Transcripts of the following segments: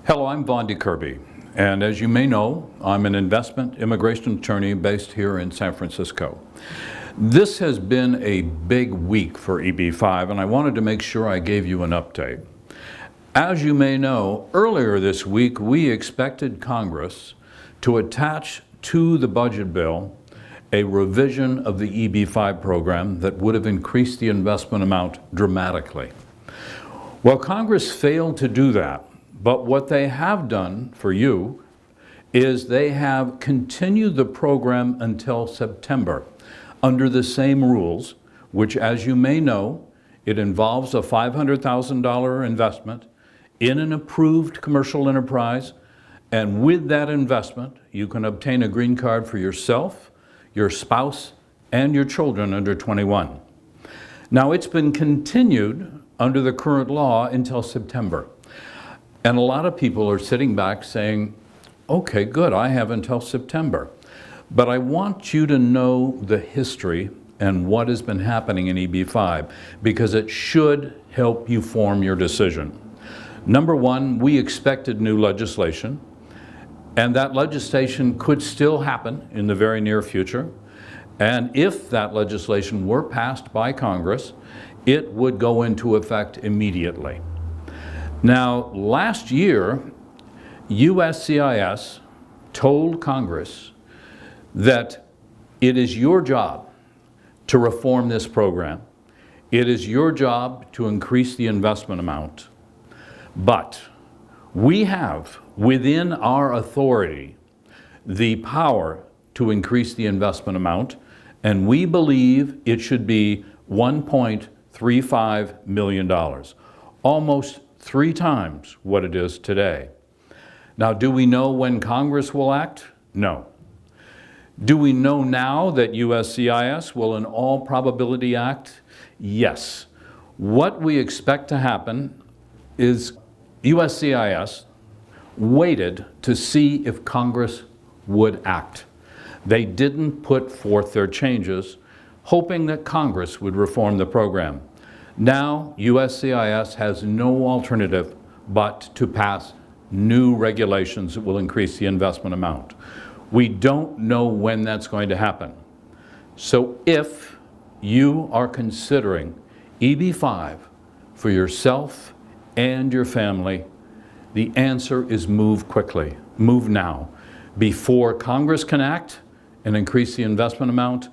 Hello, I'm Vaughan Kirby, and as you may know, I'm an investment immigration attorney based here in San Francisco. This has been a big week for EB-5, and I wanted to make sure I gave you an update. As you may know, earlier this week we expected Congress to attach to the budget bill a revision of the EB-5 program that would have increased the investment amount dramatically. Well, Congress failed to do that. But what they have done for you is they have continued the program until September under the same rules, which, as you may know, it involves a $500,000 investment in an approved commercial enterprise, and with that investment, you can obtain a green card for yourself, your spouse, and your children under 21. Now, it's been continued under the current law until September. And a lot of people are sitting back saying, okay, good, I have until September. But I want you to know the history and what has been happening in EB-5 because it should help you form your decision. Number one, we expected new legislation, and that legislation could still happen in the very near future. And if that legislation were passed by Congress, it would go into effect immediately. Now, last year, USCIS told Congress that it is your job to reform this program. It is your job to increase the investment amount. But we have within our authority the power to increase the investment amount, and we believe it should be $1.35 million, almost 3 times what it is today. Now, do we know when Congress will act? No. Do we know now that USCIS will in all probability act? Yes. What we expect to happen is USCIS waited to see if Congress would act. They didn't put forth their changes, hoping that Congress would reform the program. Now, USCIS has no alternative but to pass new regulations that will increase the investment amount. We don't know when that's going to happen. So if you are considering EB-5 for yourself and your family, the answer is move quickly, move now, before Congress can act and increase the investment amount,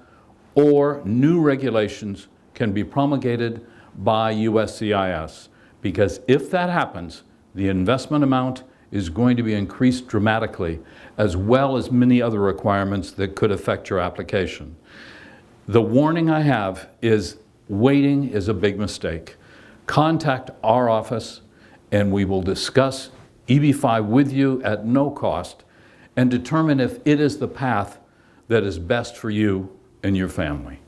or new regulations can be promulgated by USCIS, because if that happens, the investment amount is going to be increased dramatically, as well as many other requirements that could affect your application. The warning I have is waiting is a big mistake. Contact our office and we will discuss EB-5 with you at no cost and determine if it is the path that is best for you and your family.